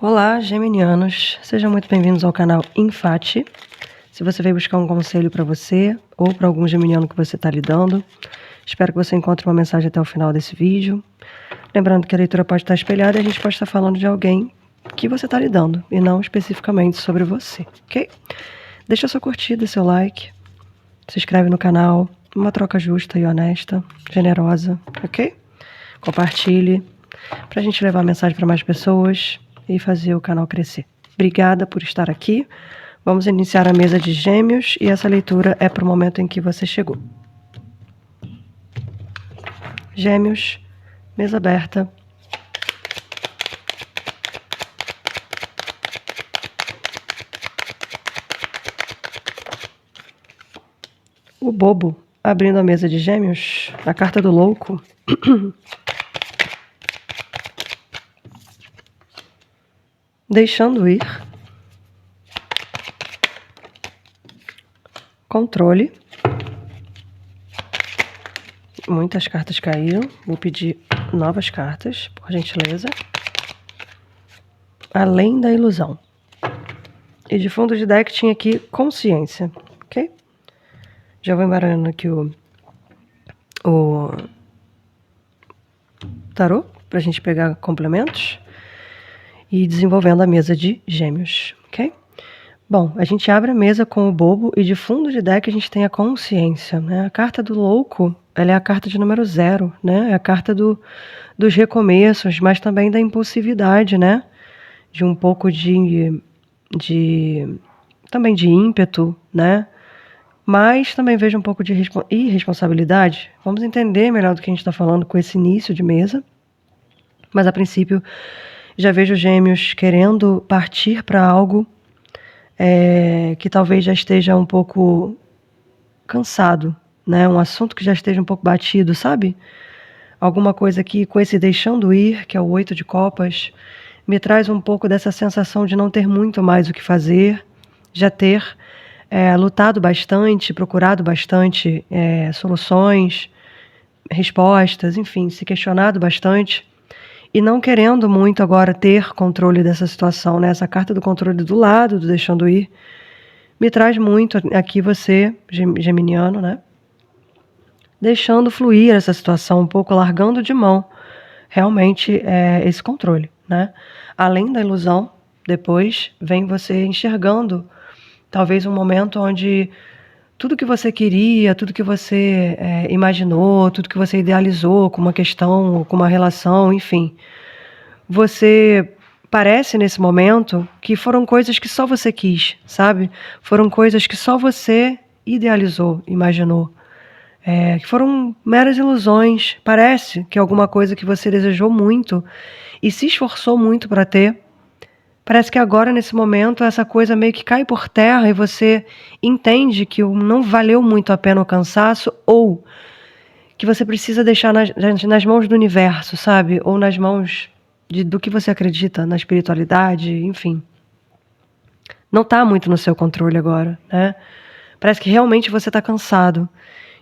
Olá, geminianos. Sejam muito bem-vindos ao canal Infati. Se você veio buscar um conselho para você ou para algum geminiano que você está lidando, espero que você encontre uma mensagem até o final desse vídeo. Lembrando que a leitura pode estar espelhada e a gente pode estar falando de alguém que você está lidando e não especificamente sobre você, ok? Deixa sua curtida, seu like, se inscreve no canal, uma troca justa e honesta, generosa, ok? Compartilhe para a gente levar a mensagem para mais pessoas e fazer o canal crescer. Obrigada por estar aqui. Vamos iniciar a mesa de Gêmeos e essa leitura é para o momento em que você chegou. Gêmeos, mesa aberta. O bobo abrindo a mesa de Gêmeos, a carta do louco. Deixando ir. Controle. Muitas cartas caíram. Vou pedir novas cartas, por gentileza. Além da ilusão. E de fundo de deck tinha aqui consciência, ok? Já vou embaralhando aqui o tarô, pra gente pegar complementos. E desenvolvendo a mesa de Gêmeos, ok? Bom, a gente abre a mesa com o bobo e de fundo de deck a gente tem a consciência, né? A carta do louco, ela é a carta de número 0, né? É a carta dos recomeços, mas também da impulsividade, né? De um pouco também de ímpeto, né? Mas também vejo um pouco de irresponsabilidade. Vamos entender melhor do que a gente está falando com esse início de mesa. Mas a princípio já vejo Gêmeos querendo partir para algo que talvez já esteja um pouco cansado, né? Um assunto que já esteja um pouco batido, sabe? Alguma coisa que com esse deixando ir, que é o 8 de copas, me traz um pouco dessa sensação de não ter muito mais o que fazer, já ter lutado bastante, procurado bastante soluções, respostas, enfim, se questionado bastante. E não querendo muito agora ter controle dessa situação, né? Essa carta do controle do lado, do deixando ir, me traz muito aqui você, geminiano, né? Deixando fluir essa situação um pouco, largando de mão realmente esse controle, né? Além da ilusão, depois vem você enxergando talvez um momento onde tudo que você queria, tudo que você imaginou, tudo que você idealizou com uma questão, com uma relação, enfim. Você parece nesse momento que foram coisas que só você quis, sabe? Foram coisas que só você idealizou, imaginou. Que foram meras ilusões. Parece que alguma coisa que você desejou muito e se esforçou muito para ter. Parece que agora, nesse momento, essa coisa meio que cai por terra e você entende que não valeu muito a pena o cansaço ou que você precisa deixar nas mãos do universo, sabe? Ou nas mãos do que você acredita, na espiritualidade, enfim. Não está muito no seu controle agora, né? Parece que realmente você está cansado.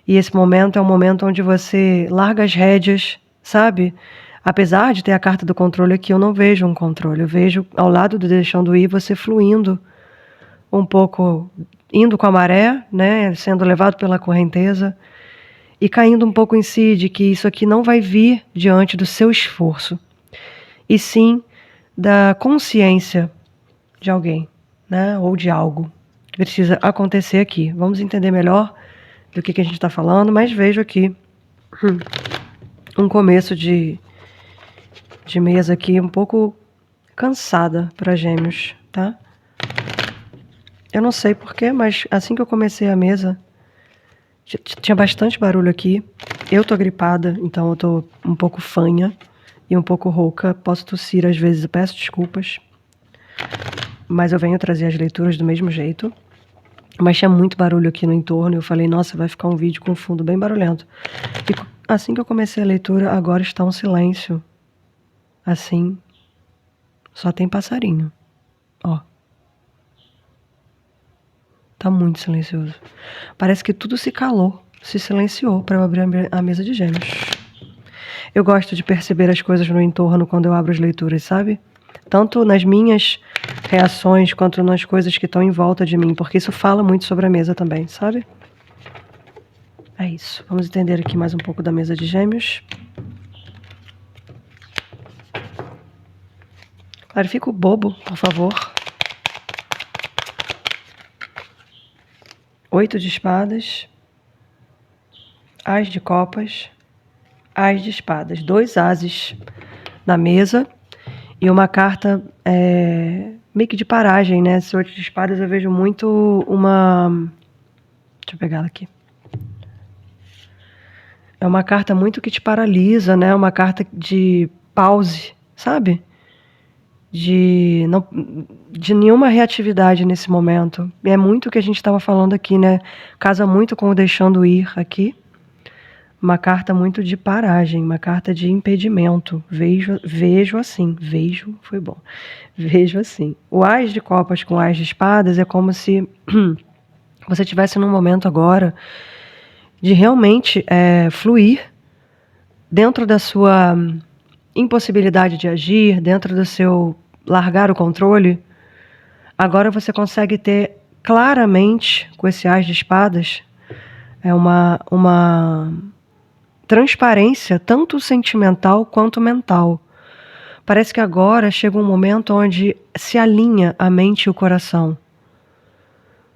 E esse momento é um momento onde você larga as rédeas, sabe? Apesar de ter a carta do controle aqui, eu não vejo um controle. Eu vejo ao lado do deixando ir você fluindo um pouco, indo com a maré, né? Sendo levado pela correnteza e caindo um pouco em si de que isso aqui não vai vir diante do seu esforço, e sim da consciência de alguém, né? Ou de algo que precisa acontecer aqui. Vamos entender melhor do que a gente está falando, mas vejo aqui um começo de mesa aqui um pouco cansada para Gêmeos, tá? Eu não sei porquê, mas assim que eu comecei a mesa, tinha bastante barulho aqui. Eu tô gripada, então eu tô um pouco fanha e um pouco rouca. Posso tossir às vezes, eu peço desculpas. Mas eu venho trazer as leituras do mesmo jeito. Mas tinha muito barulho aqui no entorno e eu falei, nossa, vai ficar um vídeo com fundo bem barulhento. E assim que eu comecei a leitura, agora está um silêncio. Assim, só tem passarinho. Ó. Tá muito silencioso. Parece que tudo se calou, se silenciou para eu abrir a mesa de Gêmeos. Eu gosto de perceber as coisas no entorno quando eu abro as leituras, sabe? tanto nas minhas reações quanto nas coisas que estão em volta de mim, porque isso fala muito sobre a mesa também, sabe? É isso. Vamos entender aqui mais um pouco da mesa de Gêmeos. Clarifica o bobo, por favor. 8 de espadas. As de copas. As de espadas. 2 ases na mesa. E uma carta meio que de paragem, né? Esse 8 de espadas eu vejo muito uma... Deixa eu pegar ela aqui. É uma carta muito que te paralisa, né? Uma carta de pause, sabe? De nenhuma reatividade nesse momento. É muito o que a gente estava falando aqui, né? Casa muito com o deixando ir aqui. Uma carta muito de paragem, uma carta de impedimento. Vejo assim. Vejo, foi bom. Vejo assim. O As de copas com As de espadas é como se você estivesse num momento agora de realmente fluir dentro da sua impossibilidade de agir, dentro do seu largar o controle. Agora você consegue ter claramente, com esse As de espadas, uma transparência tanto sentimental quanto mental. Parece que agora chega um momento onde se alinha a mente e o coração.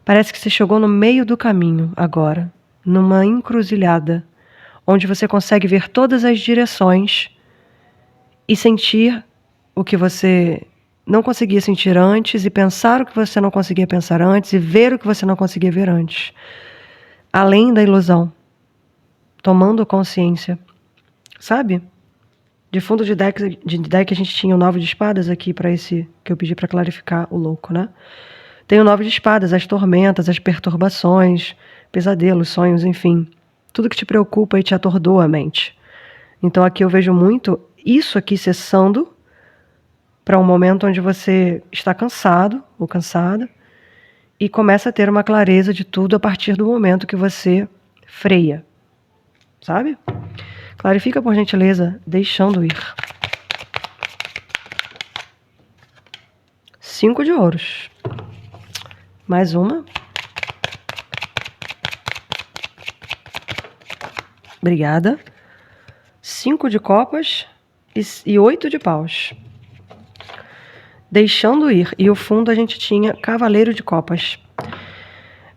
Parece que você chegou no meio do caminho agora, numa encruzilhada, onde você consegue ver todas as direções e sentir o que você não conseguia sentir antes, e pensar o que você não conseguia pensar antes, e ver o que você não conseguia ver antes. Além da ilusão. Tomando consciência. Sabe? De fundo de deck a gente tinha o 9 de espadas aqui para esse que eu pedi para clarificar o louco, né? Tem o 9 de espadas, as tormentas, as perturbações, pesadelos, sonhos, enfim. Tudo que te preocupa e te atordoa a mente. Então aqui eu vejo muito isso aqui cessando para um momento onde você está cansado ou cansada e começa a ter uma clareza de tudo a partir do momento que você freia. Sabe? Clarifica, por gentileza, deixando ir. 5 de ouros. Mais uma. Obrigada. 5 de copas e 8 de paus. Deixando ir. E o fundo a gente tinha cavaleiro de copas.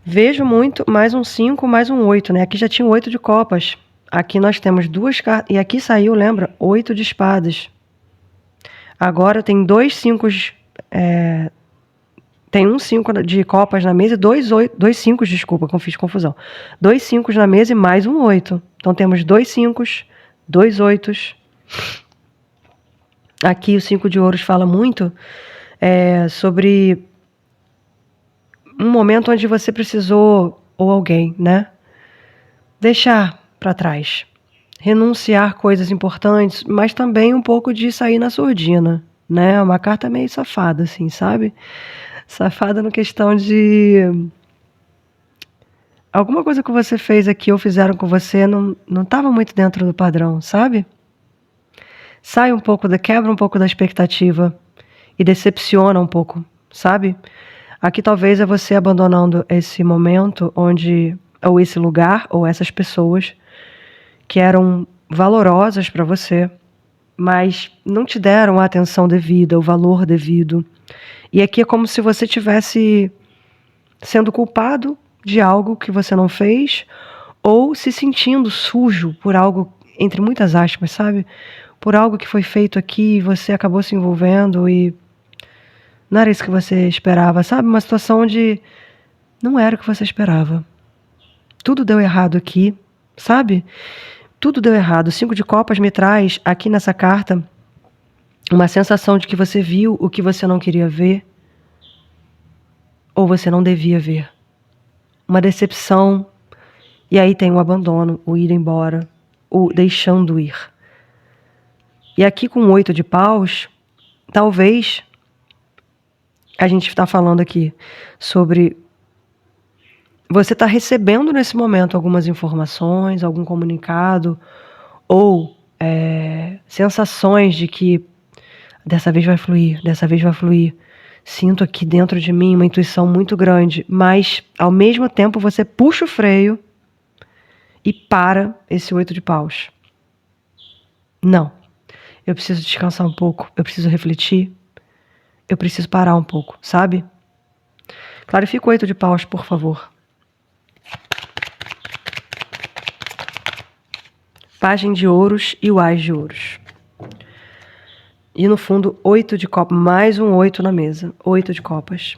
Vejo muito mais um 5, mais um 8, né? Aqui já tinha 8 de copas. Aqui nós temos 2 cartas. E aqui saiu, lembra? 8 de espadas. Agora tem 2 5. Tem um 5 de copas na mesa e 2 5, desculpa, que eu fiz confusão. 2 5 na mesa e mais um 8. Então temos 2 5, 2 8. Aqui o 5 de ouros fala muito sobre um momento onde você precisou, ou alguém, né? Deixar para trás. Renunciar coisas importantes, mas também um pouco de sair na surdina, né? Uma carta meio safada, assim, sabe? Safada na questão de alguma coisa que você fez aqui ou fizeram com você não estava muito dentro do padrão, sabe? Sai um pouco, quebra um pouco da expectativa e decepciona um pouco, sabe? Aqui talvez é você abandonando esse momento onde, ou esse lugar, ou essas pessoas que eram valorosas para você, mas não te deram a atenção devida, o valor devido. E aqui é como se você estivesse sendo culpado de algo que você não fez, ou se sentindo sujo por algo, entre muitas aspas, sabe? Por algo que foi feito aqui e você acabou se envolvendo e não era isso que você esperava, sabe? Uma situação onde não era o que você esperava. Tudo deu errado aqui, sabe? Tudo deu errado. O 5 de copas me traz, aqui nessa carta, uma sensação de que você viu o que você não queria ver, ou você não devia ver. Uma decepção, e aí tem o abandono, o ir embora, o deixando ir. E aqui com 8 de paus, talvez a gente está falando aqui sobre você está recebendo nesse momento algumas informações, algum comunicado, ou sensações de que Dessa vez vai fluir, dessa vez vai fluir. Sinto aqui dentro de mim uma intuição muito grande, mas ao mesmo tempo você puxa o freio e para esse 8 de paus. Não, eu preciso descansar um pouco, eu preciso refletir, eu preciso parar um pouco, sabe? Clarifica o 8 de paus, por favor. Pajem de ouros e o ás de ouros. E no fundo, 8 de copas, mais um 8 na mesa. 8 de copas.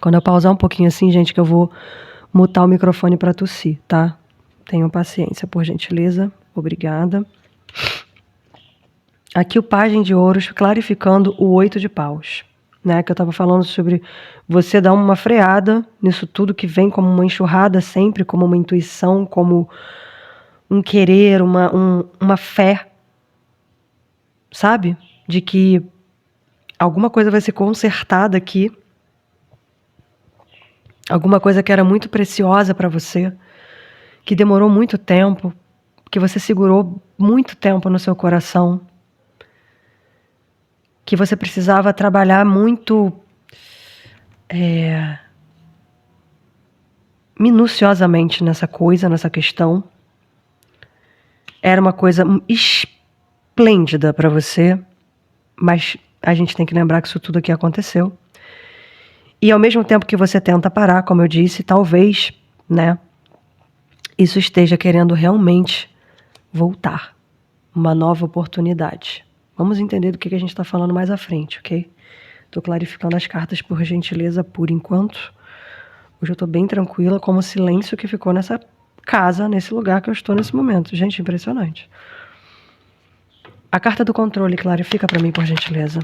Quando eu pausar um pouquinho assim, gente, que eu vou mutar o microfone para tossir, tá? Tenham paciência, por gentileza. Obrigada. Aqui o pajem de ouros clarificando o 8 de paus. Né, que eu estava falando sobre você dar uma freada nisso tudo que vem como uma enxurrada sempre, como uma intuição, como um querer, uma fé, sabe? De que alguma coisa vai ser consertada aqui, alguma coisa que era muito preciosa para você, que demorou muito tempo, que você segurou muito tempo no seu coração, que você precisava trabalhar muito minuciosamente nessa coisa, nessa questão. Era uma coisa esplêndida para você, mas a gente tem que lembrar que isso tudo aqui aconteceu. E ao mesmo tempo que você tenta parar, como eu disse, talvez, né, isso esteja querendo realmente voltar. Uma nova oportunidade. Vamos entender do que a gente está falando mais à frente, ok? Estou clarificando as cartas por gentileza por enquanto. Hoje eu estou bem tranquila, como o silêncio que ficou nessa casa, nesse lugar que eu estou nesse momento. Gente, impressionante. A carta do controle, clarifica para mim, por gentileza.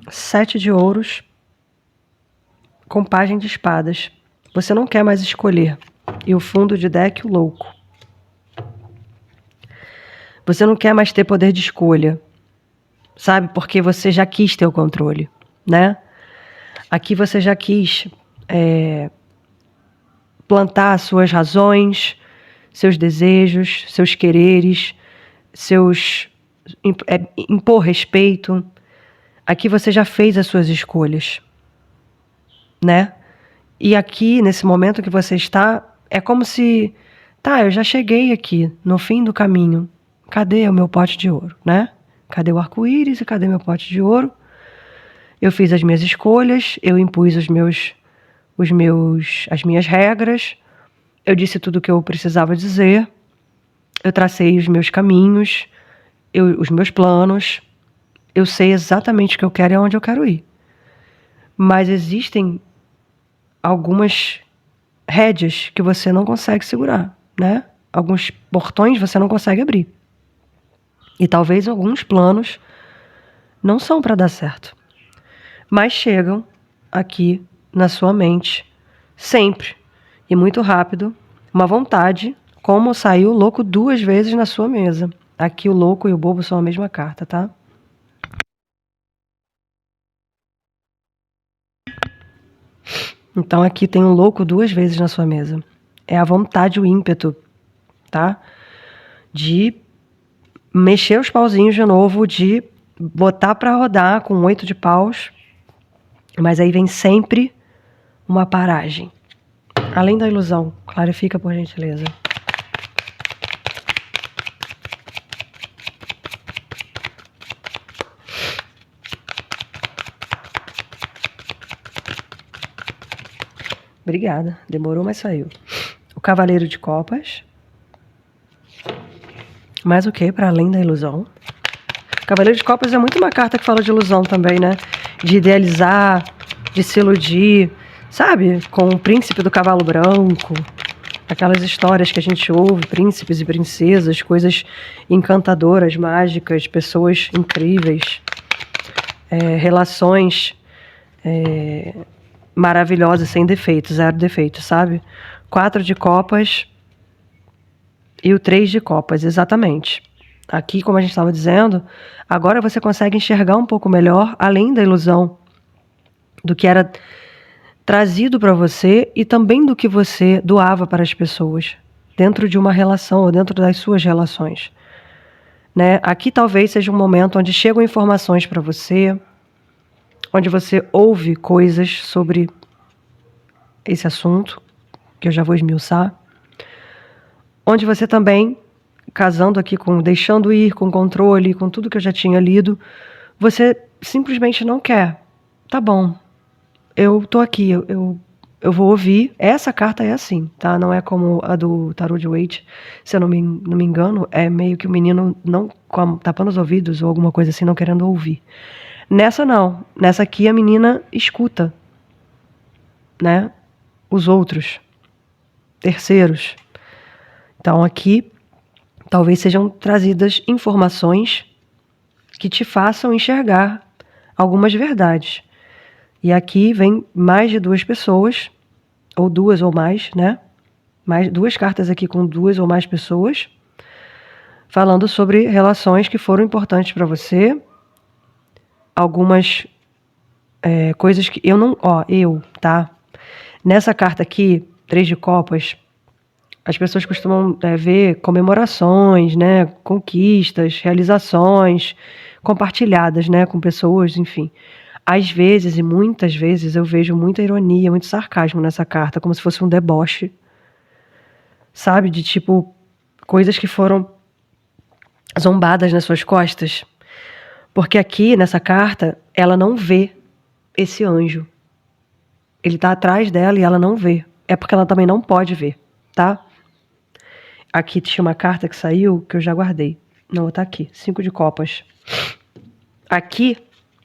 7 de ouros com pajem de espadas. Você não quer mais escolher. E o fundo de deck, o louco. Você não quer mais ter poder de escolha. Sabe? Porque você já quis ter o controle, né? Aqui você já quis plantar suas razões, seus desejos, seus quereres, impor respeito. Aqui você já fez as suas escolhas, né? E aqui, nesse momento que você está, é como se... Tá, eu já cheguei aqui, no fim do caminho. Cadê o meu pote de ouro, né? Cadê o arco-íris e cadê meu pote de ouro? Eu fiz as minhas escolhas, eu impus as minhas regras, eu disse tudo o que eu precisava dizer, eu tracei os meus caminhos, os meus planos, eu sei exatamente o que eu quero e aonde eu quero ir. Mas existem algumas rédeas que você não consegue segurar, né? Alguns portões você não consegue abrir. E talvez alguns planos não são para dar certo. Mas chegam aqui na sua mente, sempre, e muito rápido, uma vontade, como saiu o louco 2 vezes na sua mesa. Aqui o louco e o bobo são a mesma carta, tá? Então aqui tem o louco 2 vezes na sua mesa. É a vontade, o ímpeto, tá? De mexer os pauzinhos de novo, de botar para rodar com 8 de paus, mas aí vem sempre uma paragem. Além da ilusão, clarifica por gentileza. Obrigada, demorou, mas saiu. O Cavaleiro de Copas. Mais o que para além da ilusão? Cavaleiro de Copas é muito uma carta que fala de ilusão também, né? De idealizar, de se iludir, sabe? Com o príncipe do cavalo branco, aquelas histórias que a gente ouve, príncipes e princesas, coisas encantadoras, mágicas, pessoas incríveis, relações maravilhosas, sem defeitos, 0 defeitos, sabe? 4 de copas e o 3 de copas, exatamente. Aqui, como a gente estava dizendo, agora você consegue enxergar um pouco melhor, além da ilusão, do que era trazido para você e também do que você doava para as pessoas. dentro de uma relação ou dentro das suas relações, né? Aqui talvez seja um momento onde chegam informações para você, onde você ouve coisas sobre esse assunto, que eu já vou esmiuçar, onde você também, casando aqui com deixando ir, com controle, com tudo que eu já tinha lido, você simplesmente não quer. Tá bom, eu tô aqui, eu vou ouvir. Essa carta é assim, tá? Não é como a do Tarot de Waite, se eu não me engano, é meio que o menino não tapando os ouvidos ou alguma coisa assim, não querendo ouvir. Nessa não, nessa aqui a menina escuta, né? Os outros, terceiros. Então aqui talvez sejam trazidas informações que te façam enxergar algumas verdades. E aqui vem mais de 2 pessoas, ou 2 ou mais, né? Mais 2 cartas aqui com 2 ou mais pessoas, falando sobre relações que foram importantes para você, algumas coisas que eu não... tá? Nessa carta aqui, 3 de copas, as pessoas costumam ver comemorações, né? Conquistas, realizações compartilhadas, né? Com pessoas, enfim. Às vezes, e muitas vezes, eu vejo muita ironia, muito sarcasmo nessa carta, como se fosse um deboche, sabe? De tipo, coisas que foram zombadas nas suas costas. Porque aqui, nessa carta, ela não vê esse anjo. Ele tá atrás dela e ela não vê. É porque ela também não pode ver, tá? Aqui tinha uma carta que saiu, que eu já guardei. Não, tá aqui, 5 de copas. Aqui,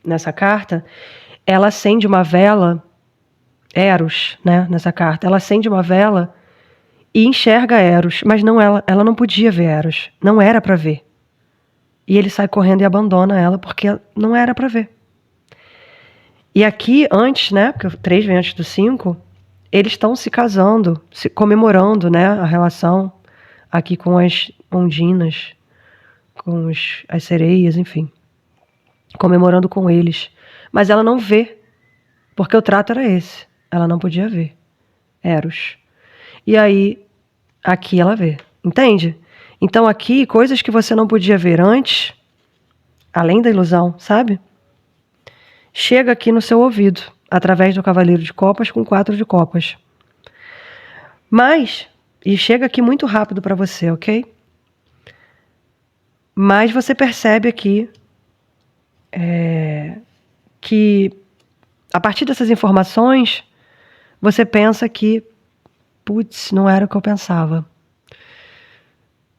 nessa carta, ela acende uma vela, Eros, né, nessa carta. Ela acende uma vela e enxerga Eros, mas não ela não podia ver Eros, não era para ver. E ele sai correndo e abandona ela porque não era para ver. E aqui, antes, né, porque o 3 vem antes do 5, eles estão se casando, se comemorando, né, a relação aqui com as ondinas, com as sereias, enfim. Comemorando com eles. Mas ela não vê, porque o trato era esse. Ela não podia ver. Eros. E aí, aqui ela vê. Entende? Então aqui, coisas que você não podia ver antes, além da ilusão, sabe? Chega aqui no seu ouvido, através do cavaleiro de copas com 4 de copas. Mas, e chega aqui muito rápido para você, ok? Mas você percebe aqui que, a partir dessas informações, você pensa que, putz, não era o que eu pensava.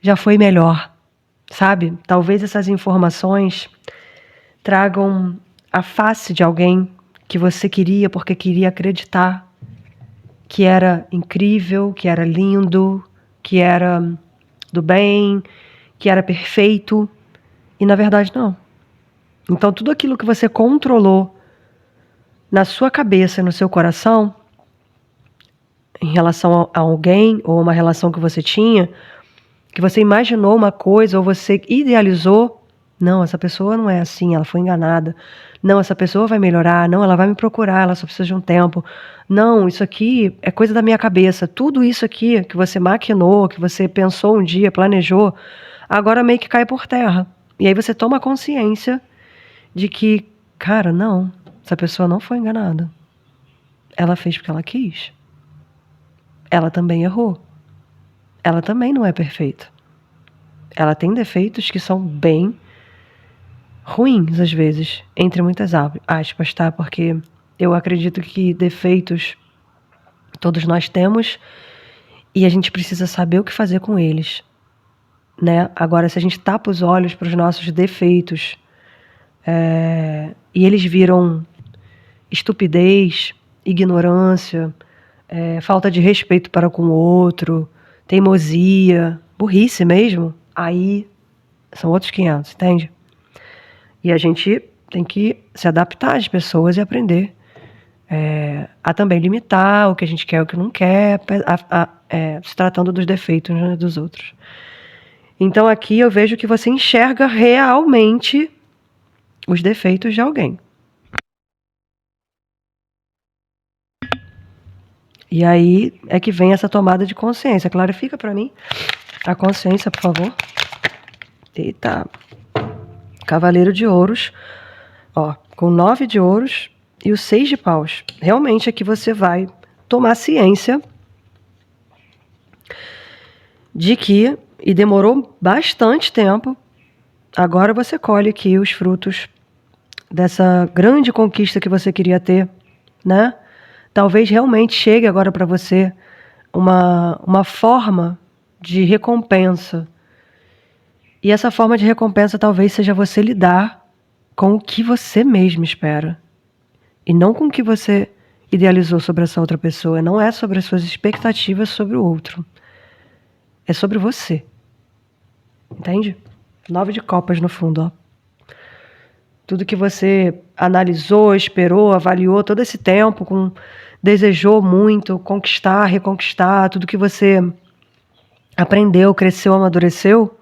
Já foi melhor, sabe? Talvez essas informações tragam a face de alguém que você queria porque queria acreditar que era incrível, que era lindo, que era do bem, que era perfeito, e na verdade não. Então tudo aquilo que você controlou na sua cabeça e no seu coração em relação a alguém ou uma relação que você tinha, que você imaginou uma coisa ou você idealizou, não, essa pessoa não é assim, ela foi enganada. Não, essa pessoa vai melhorar. Não, ela vai me procurar, ela só precisa de um tempo. Não, isso aqui é coisa da minha cabeça. Tudo isso aqui que você maquinou, que você pensou um dia, planejou, agora meio que cai por terra. E aí você toma consciência de que, cara, não, essa pessoa não foi enganada. Ela fez porque ela quis. Ela também errou. Ela também não é perfeita. Ela tem defeitos que são bem ruins, às vezes, entre muitas aspas, tá? Porque eu acredito que defeitos todos nós temos e a gente precisa saber o que fazer com eles, né? Agora, se a gente tapa os olhos para os nossos defeitos e eles viram estupidez, ignorância, falta de respeito para com o outro, teimosia, burrice mesmo, aí são outros 500, entende? E a gente tem que se adaptar às pessoas e aprender a também limitar o que a gente quer e o que não quer, se tratando dos defeitos, né, dos outros. Então aqui eu vejo que você enxerga realmente os defeitos de alguém. E aí é que vem essa tomada de consciência. Clarifica para mim a consciência, por favor. Eita. Cavaleiro de ouros. Ó, com 9 de ouros e o 6 de paus. Realmente é que você vai tomar ciência de que, e demorou bastante tempo, agora você colhe aqui os frutos dessa grande conquista que você queria ter, né? Talvez realmente chegue agora para você uma forma de recompensa. E essa forma de recompensa talvez seja você lidar com o que você mesmo espera. E não com o que você idealizou sobre essa outra pessoa. Não é sobre as suas expectativas sobre o outro. É sobre você. Entende? 9 de copas no fundo, ó. Tudo que você analisou, esperou, avaliou todo esse tempo, desejou muito conquistar, reconquistar, tudo que você aprendeu, cresceu, amadureceu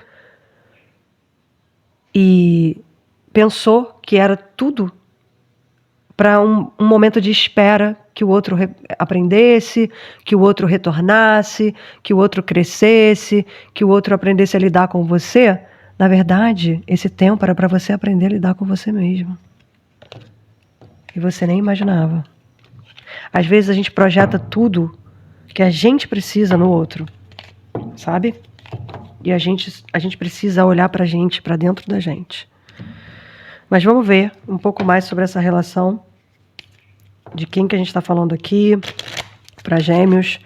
e pensou que era tudo para um momento de espera que o outro aprendesse, que o outro retornasse, que o outro crescesse, que o outro aprendesse a lidar com você. Na verdade, esse tempo era para você aprender a lidar com você mesmo. E você nem imaginava. Às vezes a gente projeta tudo que a gente precisa no outro, sabe? E a gente precisa olhar pra gente, pra dentro da gente. Mas vamos ver um pouco mais sobre essa relação, de quem que a gente está falando aqui, para Gêmeos,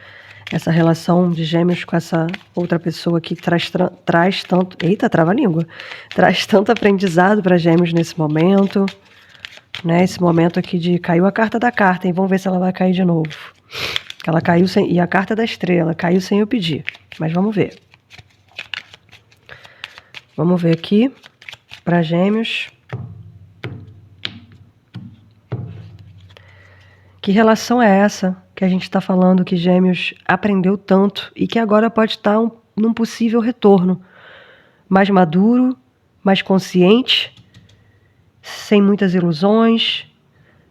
essa relação de Gêmeos com essa outra pessoa que traz tanto... Eita, trava-língua! Traz tanto aprendizado para Gêmeos nesse momento, né? Esse momento aqui de... Caiu a carta da carta, hein? Vamos ver se ela vai cair de novo. Ela caiu sem... E a carta da estrela, caiu sem eu pedir. Mas vamos ver. Vamos ver aqui, para Gêmeos... Que relação é essa que a gente está falando que Gêmeos aprendeu tanto e que agora pode estar num possível retorno mais maduro, mais consciente, sem muitas ilusões,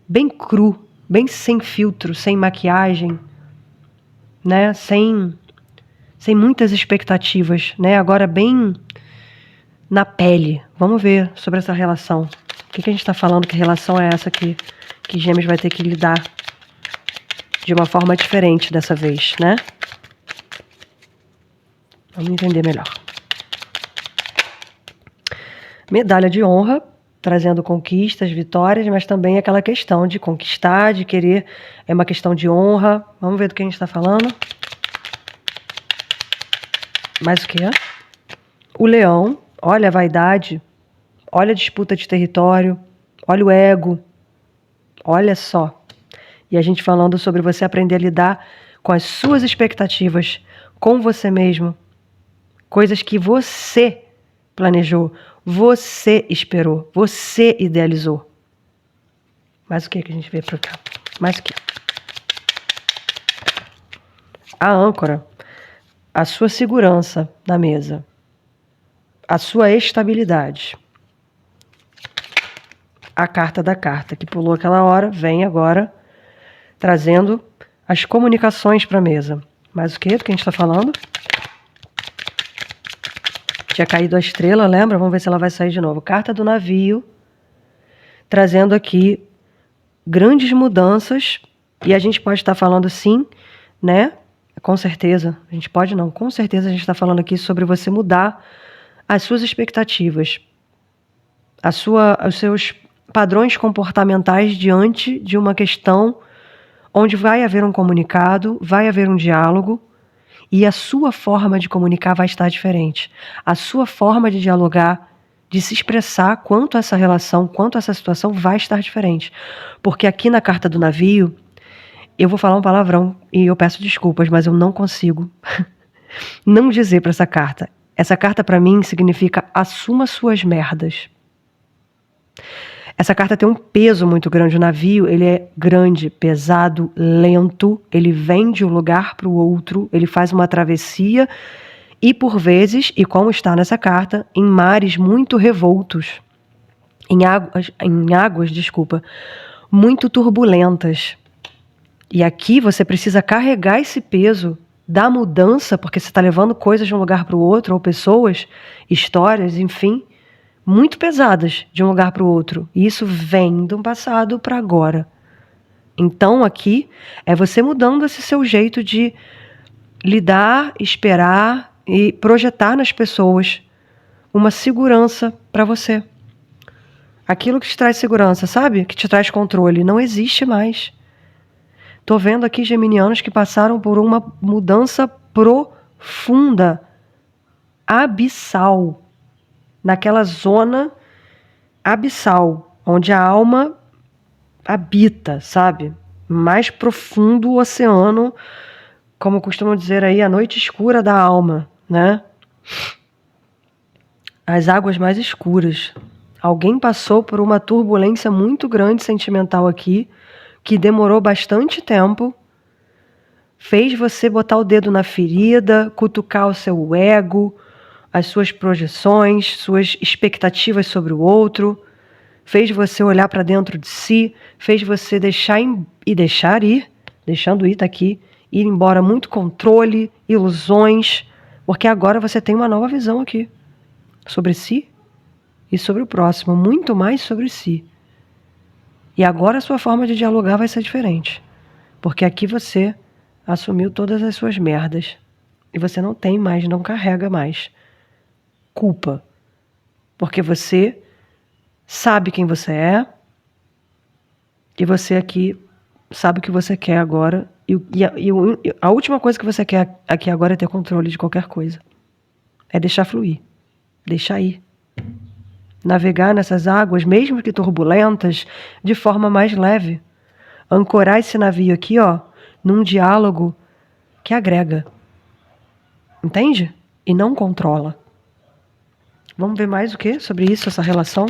bem cru, bem sem filtro, sem maquiagem, né? Sem muitas expectativas, né? Agora bem na pele. Vamos ver sobre essa relação. O que a gente está falando? Que relação é essa que Gêmeos vai ter que lidar de uma forma diferente dessa vez, né? Vamos entender melhor. Medalha de honra, trazendo conquistas, vitórias, mas também aquela questão de conquistar, de querer, é uma questão de honra. Vamos ver do que a gente está falando. Mais o que? O leão, olha a vaidade, olha a disputa de território, olha o ego, olha só. E a gente falando sobre você aprender a lidar com as suas expectativas, com você mesmo. Coisas que você planejou, você esperou, você idealizou. Mais o que a gente vê por cá? Mais o que? A âncora, a sua segurança na mesa, a sua estabilidade. A carta da carta, que pulou aquela hora, vem agora trazendo as comunicações para a mesa. Mais o que? Do que a gente está falando? Tinha caído a estrela, lembra? Vamos ver se ela vai sair de novo. Carta do navio, trazendo aqui grandes mudanças. E a gente pode estar falando sim, né? Com certeza. A gente pode não. Com certeza a gente está falando aqui sobre você mudar as suas expectativas. Os seus padrões comportamentais diante de uma questão onde vai haver um comunicado, vai haver um diálogo, e a sua forma de comunicar vai estar diferente. A sua forma de dialogar, de se expressar quanto a essa relação, quanto a essa situação vai estar diferente. Porque aqui na carta do navio, eu vou falar um palavrão e eu peço desculpas, mas eu não consigo não dizer para essa carta. Essa carta para mim significa assuma suas merdas. Essa carta tem um peso muito grande. O navio, ele é grande, pesado, lento. Ele vem de um lugar para o outro. Ele faz uma travessia. E por vezes, e como está nessa carta, em mares muito revoltos. Em águas, muito turbulentas. E aqui você precisa carregar esse peso da mudança, porque você está levando coisas de um lugar para o outro, ou pessoas, histórias, enfim, muito pesadas de um lugar para o outro. E isso vem do passado para agora. Então aqui é você mudando esse seu jeito de lidar, esperar e projetar nas pessoas uma segurança para você. Aquilo que te traz segurança, sabe? Que te traz controle, não existe mais. Tô vendo aqui geminianos que passaram por uma mudança profunda, abissal, naquela zona abissal, onde a alma habita, sabe? Mais profundo o oceano, como costumam dizer aí, a noite escura da alma, né? As águas mais escuras. Alguém passou por uma turbulência muito grande sentimental aqui, que demorou bastante tempo, fez você botar o dedo na ferida, cutucar o seu ego, as suas projeções, suas expectativas sobre o outro, fez você olhar para dentro de si, fez você deixar ir, deixando ir, tá aqui, ir embora muito controle, ilusões, porque agora você tem uma nova visão aqui sobre si e sobre o próximo, muito mais sobre si. E agora a sua forma de dialogar vai ser diferente. Porque aqui você assumiu todas as suas merdas. E você não tem mais, não carrega mais culpa. Porque você sabe quem você é. E você aqui sabe o que você quer agora. E a última coisa que você quer aqui agora é ter controle de qualquer coisa. É deixar fluir. Deixar ir. Navegar nessas águas, mesmo que turbulentas, de forma mais leve. Ancorar esse navio aqui, ó, num diálogo que agrega. Entende? E não controla. Vamos ver mais o que sobre isso, essa relação?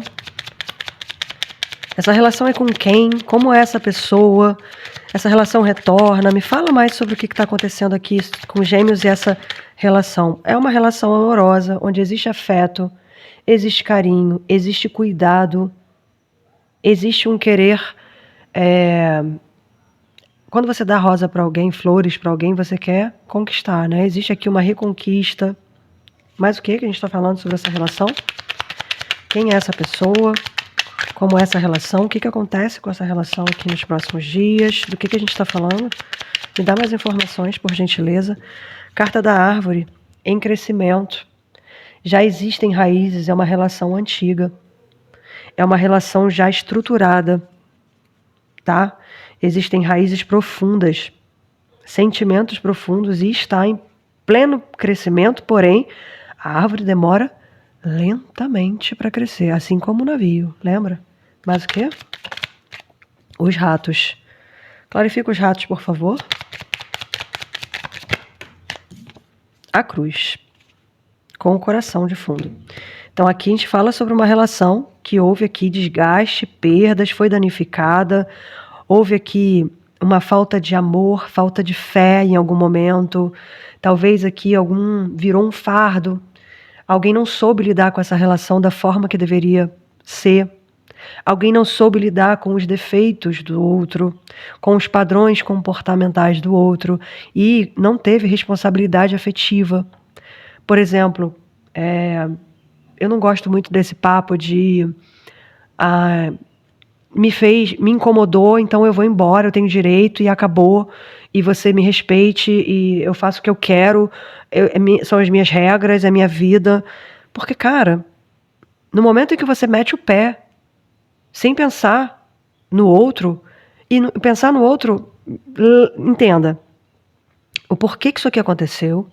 Essa relação é com quem? Como é essa pessoa? Essa relação retorna? Me fala mais sobre o que está acontecendo aqui com Gêmeos e essa relação. É uma relação amorosa, onde existe afeto, existe carinho, existe cuidado, existe um querer. Quando você dá rosa para alguém, flores para alguém, você quer conquistar, né? Existe aqui uma reconquista. Mas o que a gente está falando sobre essa relação? Quem é essa pessoa? Como é essa relação? O que acontece com essa relação aqui nos próximos dias? Do que a gente está falando? Me dá mais informações, por gentileza. Carta da árvore, em crescimento. Já existem raízes, é uma relação antiga. É uma relação já estruturada, tá? Existem raízes profundas, sentimentos profundos e está em pleno crescimento, porém, a árvore demora lentamente para crescer, assim como o navio, lembra? Mas o quê? Os ratos. Clarifica os ratos, por favor. A cruz, com o coração de fundo. Então aqui a gente fala sobre uma relação que houve aqui desgaste, perdas, foi danificada, houve aqui uma falta de amor, falta de fé em algum momento, talvez aqui virou um fardo, alguém não soube lidar com essa relação da forma que deveria ser, alguém não soube lidar com os defeitos do outro, com os padrões comportamentais do outro e não teve responsabilidade afetiva. Por exemplo, eu não gosto muito desse papo de me incomodou, então eu vou embora, eu tenho direito e acabou, e você me respeite e eu faço o que eu quero, são as minhas regras, é a minha vida. Porque, cara, no momento em que você mete o pé, sem pensar no outro, e pensar no outro, entenda o porquê que isso aqui aconteceu,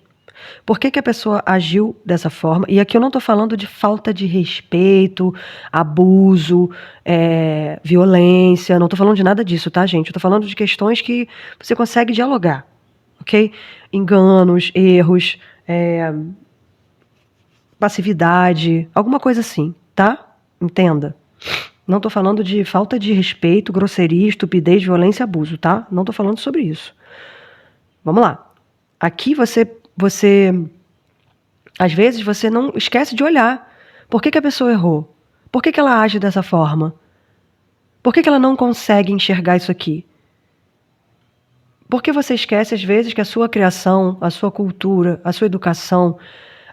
por que a pessoa agiu dessa forma? E aqui eu não estou falando de falta de respeito, abuso, violência, não estou falando de nada disso, tá, gente? Eu estou falando de questões que você consegue dialogar, ok? Enganos, erros, passividade, alguma coisa assim, tá? Entenda. Não estou falando de falta de respeito, grosseria, estupidez, violência, abuso, tá? Não estou falando sobre isso. Vamos lá. Aqui você às vezes você não esquece de olhar. Por que a pessoa errou? Por que ela age dessa forma? Por que ela não consegue enxergar isso aqui? Porque você esquece, às vezes, que a sua criação, a sua cultura, a sua educação,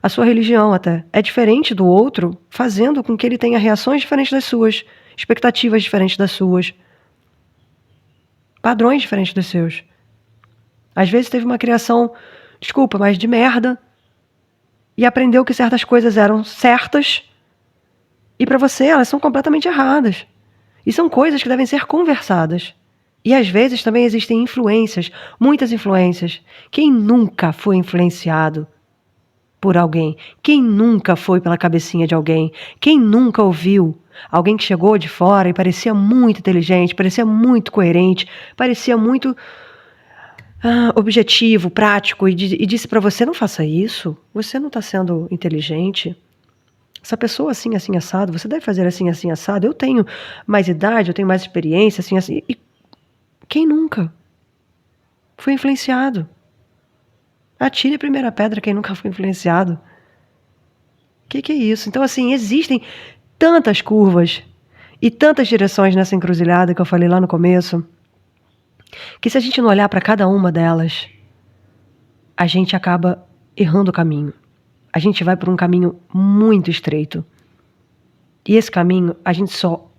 a sua religião até, é diferente do outro, fazendo com que ele tenha reações diferentes das suas, expectativas diferentes das suas, padrões diferentes dos seus. Às vezes teve uma criação, desculpa, mas de merda, e aprendeu que certas coisas eram certas, e para você elas são completamente erradas. E são coisas que devem ser conversadas. E às vezes também existem influências, muitas influências. Quem nunca foi influenciado por alguém? Quem nunca foi pela cabecinha de alguém? Quem nunca ouviu alguém que chegou de fora e parecia muito inteligente, parecia muito coerente, parecia muito objetivo, prático, e disse para você: não faça isso, você não está sendo inteligente. Essa pessoa assim, assim, assado, você deve fazer assim, assim, assado. Eu tenho mais idade, eu tenho mais experiência, assim, assim. E quem nunca foi influenciado? Atire a primeira pedra quem nunca foi influenciado. O que é isso? Então, assim, existem tantas curvas e tantas direções nessa encruzilhada que eu falei lá no começo, que se a gente não olhar para cada uma delas, a gente acaba errando o caminho. A gente vai por um caminho muito estreito. E esse caminho, a gente só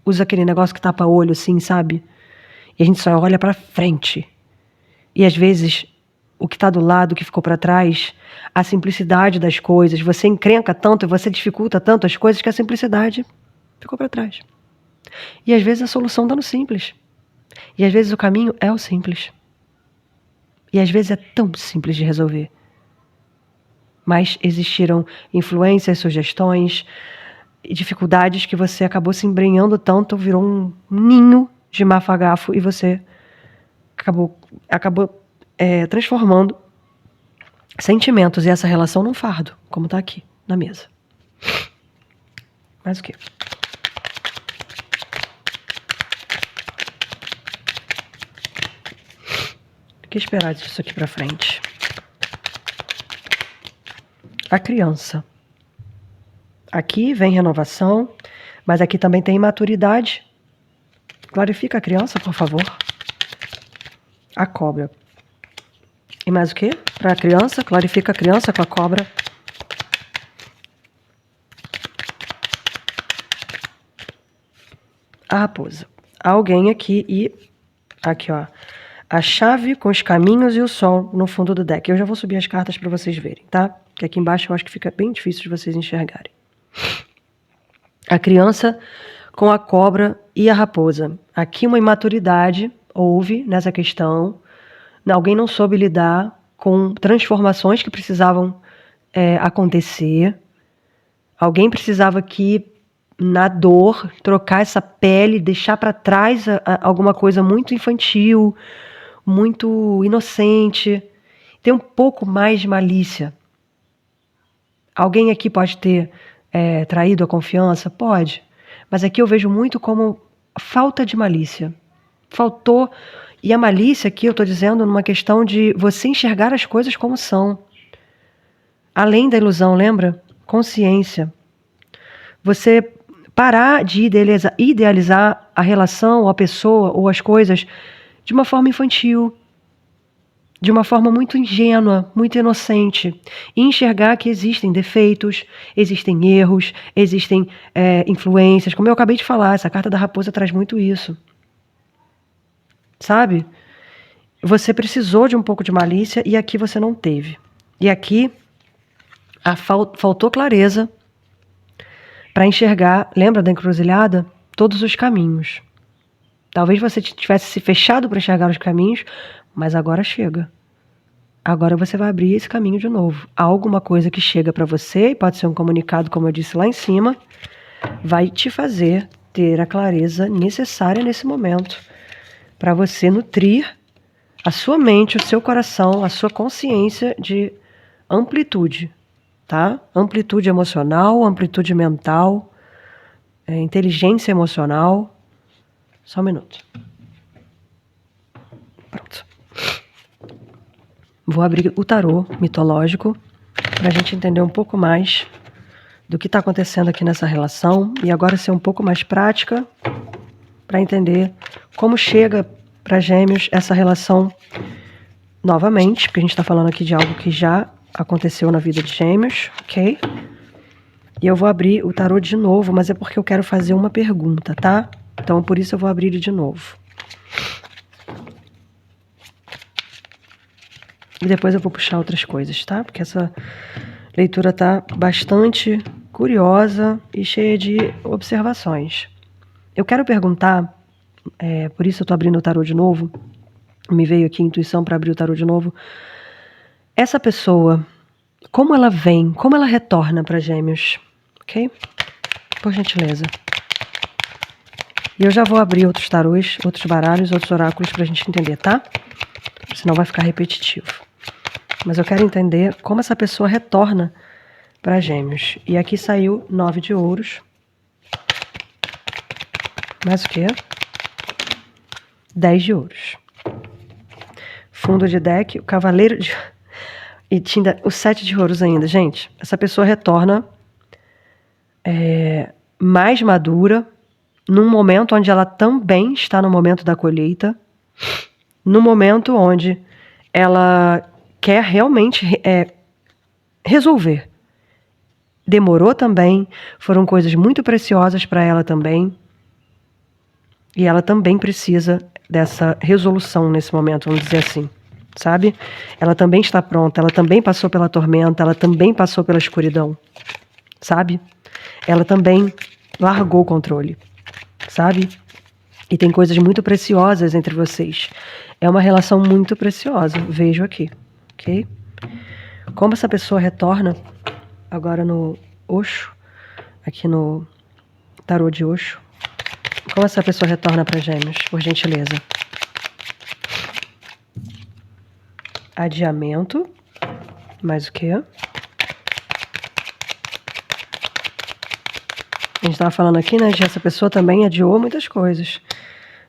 usa aquele negócio que tapa olho, assim, sabe? E a gente só olha pra frente. E às vezes, o que tá do lado, o que ficou pra trás, a simplicidade das coisas, você encrenca tanto e você dificulta tanto as coisas que a simplicidade ficou pra trás. E às vezes a solução tá no simples. E às vezes o caminho é o simples. E às vezes é tão simples de resolver. Mas existiram influências, sugestões e dificuldades que você acabou se embrenhando tanto, virou um ninho de mafagafo e você acabou transformando sentimentos e essa relação num fardo, como está aqui na mesa. Mais o quê? O que esperar disso aqui para frente? A criança. Aqui vem renovação, mas aqui também tem imaturidade. Clarifica a criança, por favor. A cobra. E mais o quê? Para a criança, clarifica a criança com a cobra. A raposa. Alguém aqui e... Aqui, ó. A chave com os caminhos e o sol no fundo do deck. Eu já vou subir as cartas para vocês verem, tá? Porque aqui embaixo eu acho que fica bem difícil de vocês enxergarem. A criança com a cobra e a raposa. Aqui uma imaturidade houve nessa questão. Alguém não soube lidar com transformações que precisavam acontecer. Alguém precisava aqui, na dor, trocar essa pele, deixar para trás alguma coisa muito infantil, muito inocente, ter um pouco mais de malícia. Alguém aqui pode ter traído a confiança? Pode. Mas aqui eu vejo muito como falta de malícia. Faltou. E a malícia aqui eu estou dizendo numa questão de você enxergar as coisas como são. Além da ilusão, lembra? Consciência. Você parar de idealizar a relação, ou a pessoa, ou as coisas de uma forma infantil, de uma forma muito ingênua, muito inocente, e enxergar que existem defeitos, existem erros, existem influências. Como eu acabei de falar, essa carta da raposa traz muito isso. Sabe? Você precisou de um pouco de malícia e aqui você não teve. E aqui faltou clareza para enxergar, lembra da encruzilhada? Todos os caminhos. Talvez você tivesse se fechado para enxergar os caminhos, mas agora chega. Agora você vai abrir esse caminho de novo. Há alguma coisa que chega para você, e pode ser um comunicado, como eu disse lá em cima, vai te fazer ter a clareza necessária nesse momento para você nutrir a sua mente, o seu coração, a sua consciência de amplitude, tá? Amplitude emocional, amplitude mental, inteligência emocional. Só um minuto. Pronto. Vou abrir o tarô mitológico para a gente entender um pouco mais do que está acontecendo aqui nessa relação e agora ser um pouco mais prática para entender como chega para Gêmeos essa relação novamente, porque a gente está falando aqui de algo que já aconteceu na vida de Gêmeos, ok? E eu vou abrir o tarô de novo, mas é porque eu quero fazer uma pergunta, tá? Então, por isso eu vou abrir ele de novo. E depois eu vou puxar outras coisas, tá? Porque essa leitura tá bastante curiosa e cheia de observações. Eu quero perguntar, por isso eu tô abrindo o tarô de novo, me veio aqui a intuição para abrir o tarô de novo. Essa pessoa, como ela vem, como ela retorna para Gêmeos, ok? Por gentileza. E eu já vou abrir outros tarôs, outros baralhos, outros oráculos pra gente entender, tá? Senão vai ficar repetitivo. Mas eu quero entender como essa pessoa retorna para Gêmeos. E aqui saiu 9 de ouros. Mais o quê? 10 de ouros. Fundo de deck, o cavaleiro de... E tinha o 7 de ouros ainda. Gente, essa pessoa retorna mais madura, num momento onde ela também está no momento da colheita, no momento onde ela quer realmente resolver. Demorou também, foram coisas muito preciosas para ela também, e ela também precisa dessa resolução nesse momento, vamos dizer assim, sabe? Ela também está pronta, ela também passou pela tormenta, ela também passou pela escuridão, sabe? Ela também largou o controle, sabe? E tem coisas muito preciosas entre vocês. É uma relação muito preciosa, vejo aqui, ok? Como essa pessoa retorna agora no Osho, aqui no tarô de Osho, como essa pessoa retorna para Gêmeos, por gentileza? Adiamento, mais o quê? A gente estava falando aqui, né, de essa pessoa também adiou muitas coisas.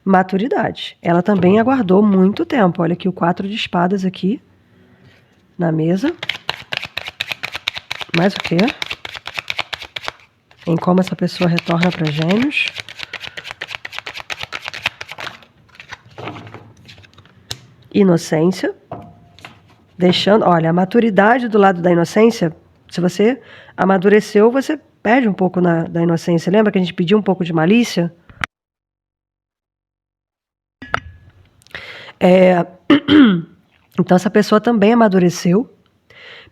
Maturidade. Ela também aguardou muito tempo. Olha aqui o 4 de espadas aqui na mesa. Mais o quê? Em como essa pessoa retorna para Gêmeos. Inocência. Deixando, olha, a maturidade do lado da inocência, se você amadureceu, você perde um pouco da inocência. Lembra que a gente pediu um pouco de malícia? Então essa pessoa também amadureceu,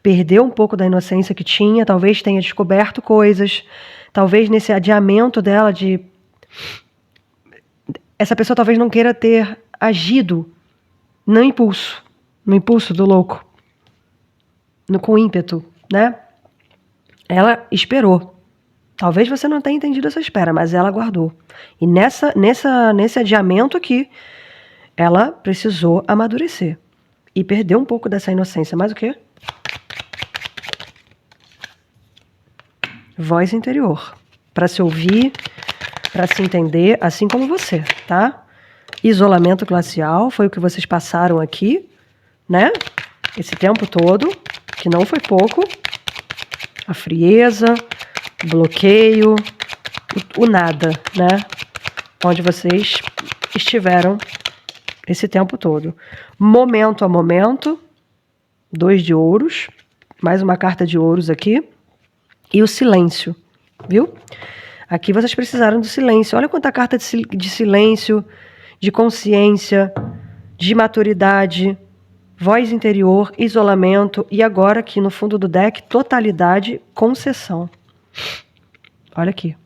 perdeu um pouco da inocência que tinha, talvez tenha descoberto coisas, talvez nesse adiamento dela de... Essa pessoa talvez não queira ter agido no impulso do louco, com ímpeto, né? Ela esperou. Talvez você não tenha entendido essa espera, mas ela aguardou. E nesse adiamento aqui, ela precisou amadurecer. E perdeu um pouco dessa inocência. Mas o quê? Voz interior. Para se ouvir, para se entender, assim como você, tá? Isolamento glacial, foi o que vocês passaram aqui, né? Esse tempo todo, que não foi pouco. A frieza, o bloqueio, o nada, né? Onde vocês estiveram esse tempo todo. Momento a momento, 2 de ouros, mais uma carta de ouros aqui, e o silêncio, viu? Aqui vocês precisaram do silêncio. Olha quanta carta de silêncio, de consciência, de maturidade, voz interior, isolamento, e agora aqui no fundo do deck, totalidade, concessão. Olha aqui.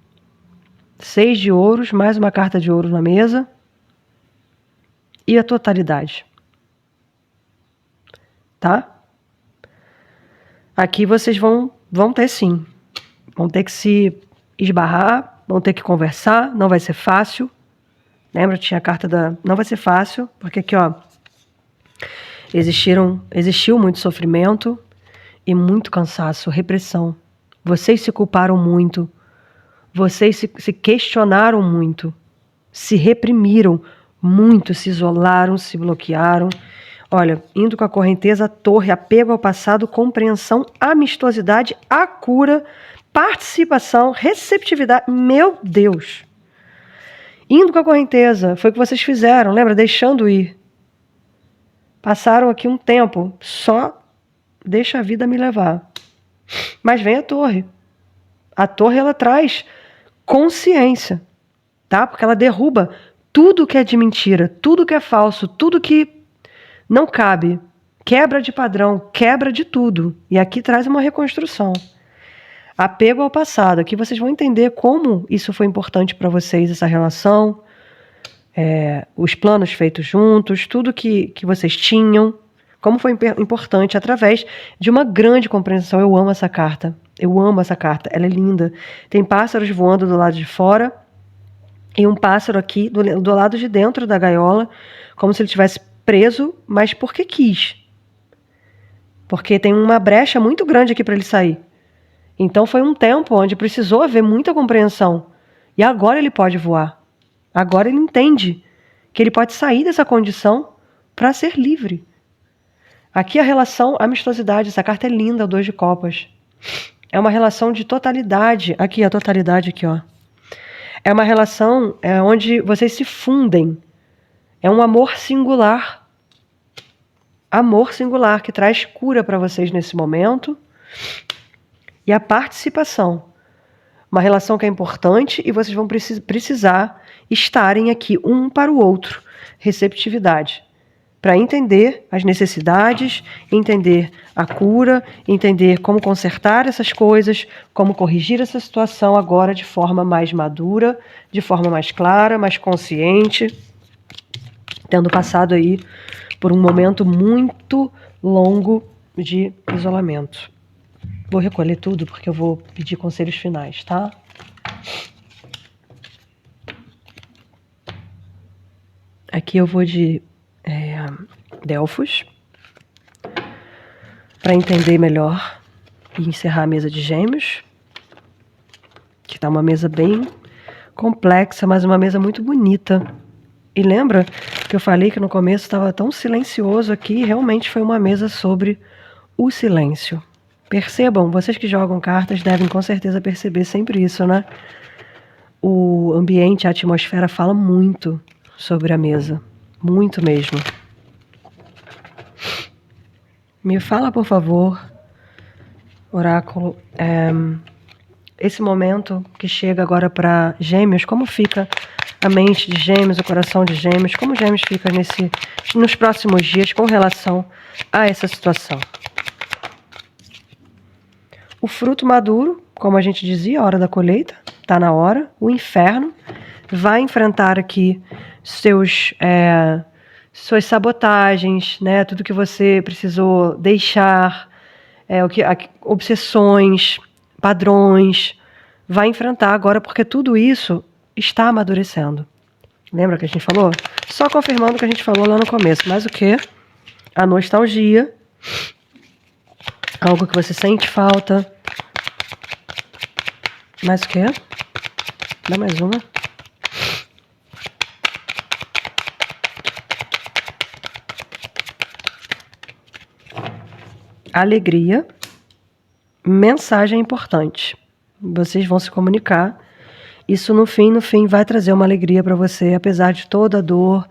6 de ouros, mais uma carta de ouros na mesa. E a totalidade. Tá? Aqui vocês vão ter sim. Vão ter que se esbarrar, vão ter que conversar, não vai ser fácil. Lembra? Tinha a carta da... Não vai ser fácil, porque aqui, ó, existiu muito sofrimento e muito cansaço, repressão. Vocês se culparam muito, vocês se questionaram muito, se reprimiram muito, se isolaram, se bloquearam. Olha, indo com a correnteza, a torre, apego ao passado, compreensão, amistosidade, a cura, participação, receptividade. Meu Deus! Indo com a correnteza, foi o que vocês fizeram, lembra? Deixando ir. Passaram aqui um tempo, só deixa a vida me levar. Mas vem a torre. A torre, ela traz consciência, tá? Porque ela derruba tudo que é de mentira, tudo que é falso, tudo que não cabe. Quebra de padrão, quebra de tudo. E aqui traz uma reconstrução. Apego ao passado. Aqui vocês vão entender como isso foi importante para vocês, essa relação, os planos feitos juntos, tudo que vocês tinham, como foi importante através de uma grande compreensão. Eu amo essa carta. Eu amo essa carta. Ela é linda. Tem pássaros voando do lado de fora e um pássaro aqui do lado de dentro da gaiola, como se ele estivesse preso, mas porque quis. Porque tem uma brecha muito grande aqui para ele sair. Então foi um tempo onde precisou haver muita compreensão. E agora ele pode voar. Agora ele entende que ele pode sair dessa condição para ser livre. Aqui a relação amistosidade. Essa carta é linda, o 2 de copas. É uma relação de totalidade. Aqui, a totalidade aqui, ó. É uma relação onde vocês se fundem. É um amor singular. Amor singular que traz cura para vocês nesse momento. E a participação. Uma relação que é importante e vocês vão precisar estarem aqui um para o outro. Receptividade. Para entender as necessidades, entender a cura, entender como consertar essas coisas, como corrigir essa situação agora de forma mais madura, de forma mais clara, mais consciente, tendo passado aí por um momento muito longo de isolamento. Vou recolher tudo porque eu vou pedir conselhos finais, tá? Aqui eu vou de Delfos para entender melhor e encerrar a mesa de Gêmeos, que tá uma mesa bem complexa, mas uma mesa muito bonita. E lembra que eu falei que no começo estava tão silencioso aqui? Realmente foi uma mesa sobre o silêncio. Percebam, vocês que jogam cartas devem com certeza perceber sempre isso, né? O ambiente, a atmosfera fala muito sobre a mesa. Muito mesmo. Me fala, por favor, oráculo, esse momento que chega agora para Gêmeos, como fica a mente de Gêmeos, o coração de Gêmeos, como Gêmeos fica nos próximos dias com relação a essa situação? O fruto maduro, como a gente dizia, a hora da colheita, está na hora. O inferno vai enfrentar aqui suas sabotagens, né? Tudo que você precisou deixar, obsessões, padrões, vai enfrentar agora porque tudo isso está amadurecendo. Lembra que a gente falou? Só confirmando o que a gente falou lá no começo. Mas o quê? A nostalgia, algo que você sente falta. Mais o quê? Dá mais uma. Alegria. Mensagem importante. Vocês vão se comunicar. Isso no fim vai trazer uma alegria para você, apesar de toda a dor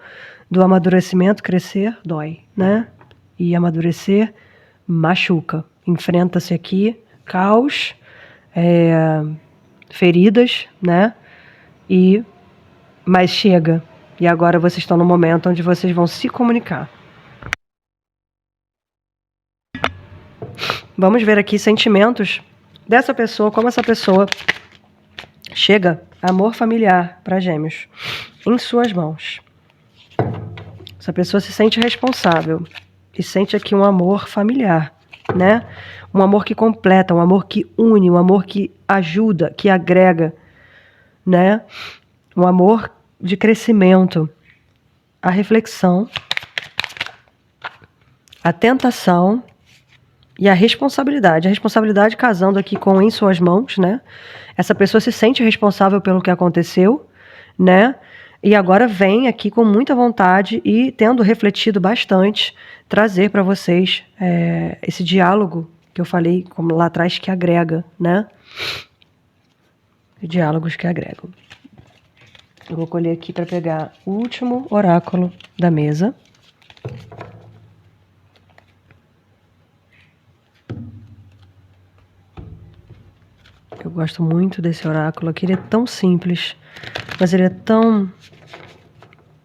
do amadurecimento. Crescer dói, né? E amadurecer machuca. Enfrenta-se aqui caos, feridas, né? Mas chega. E agora vocês estão no momento onde vocês vão se comunicar. Vamos ver aqui sentimentos dessa pessoa, como essa pessoa chega. Amor familiar para Gêmeos em suas mãos. Essa pessoa se sente responsável e sente aqui um amor familiar, né? Um amor que completa, um amor que une, um amor que ajuda, que agrega, né? Um amor de crescimento. A reflexão, a tentação e a responsabilidade. A responsabilidade casando aqui com em suas mãos, né? Essa pessoa se sente responsável pelo que aconteceu, né? E agora vem aqui com muita vontade e tendo refletido bastante, trazer para vocês esse diálogo que eu falei como lá atrás que agrega, né? Diálogos que agregam. Eu vou colher aqui para pegar o último oráculo da mesa. Eu gosto muito desse oráculo aqui, ele é tão simples, mas ele é tão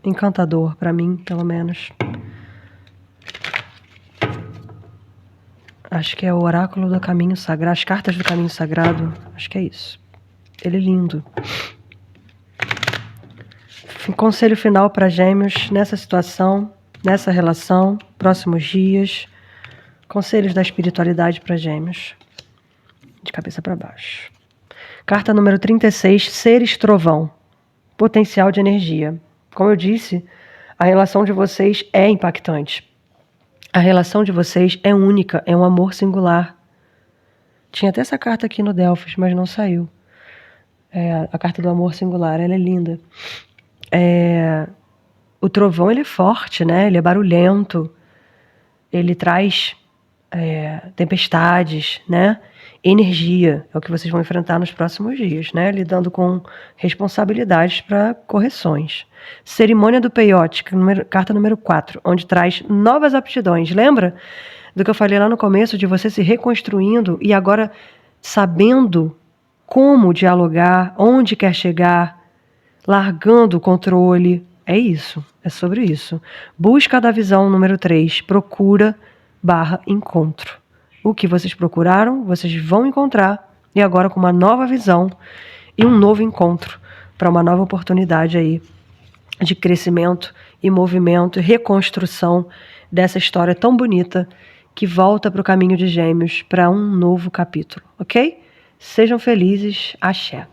encantador para mim, pelo menos. Acho que é o oráculo do caminho sagrado, as cartas do caminho sagrado, acho que é isso. Ele é lindo. Conselho final para Gêmeos nessa situação, nessa relação, próximos dias. Conselhos da espiritualidade para Gêmeos. De cabeça para baixo. Carta número 36, Seres Trovão. Potencial de energia. Como eu disse, a relação de vocês é impactante. A relação de vocês é única, é um amor singular. Tinha até essa carta aqui no Delphos, mas não saiu. É a carta do amor singular, ela é linda. O trovão, ele é forte, né? Ele é barulhento. Ele traz tempestades, né? Energia, é o que vocês vão enfrentar nos próximos dias, né? Lidando com responsabilidades para correções. Cerimônia do Peiote, carta número 4, onde traz novas aptidões. Lembra do que eu falei lá no começo, de você se reconstruindo e agora sabendo como dialogar, onde quer chegar, largando o controle. É isso, é sobre isso. Busca da visão número 3, procura/encontro. O que vocês procuraram, vocês vão encontrar, e agora com uma nova visão e um novo encontro para uma nova oportunidade aí de crescimento e movimento e reconstrução dessa história tão bonita que volta para o caminho de Gêmeos para um novo capítulo, ok? Sejam felizes, axé.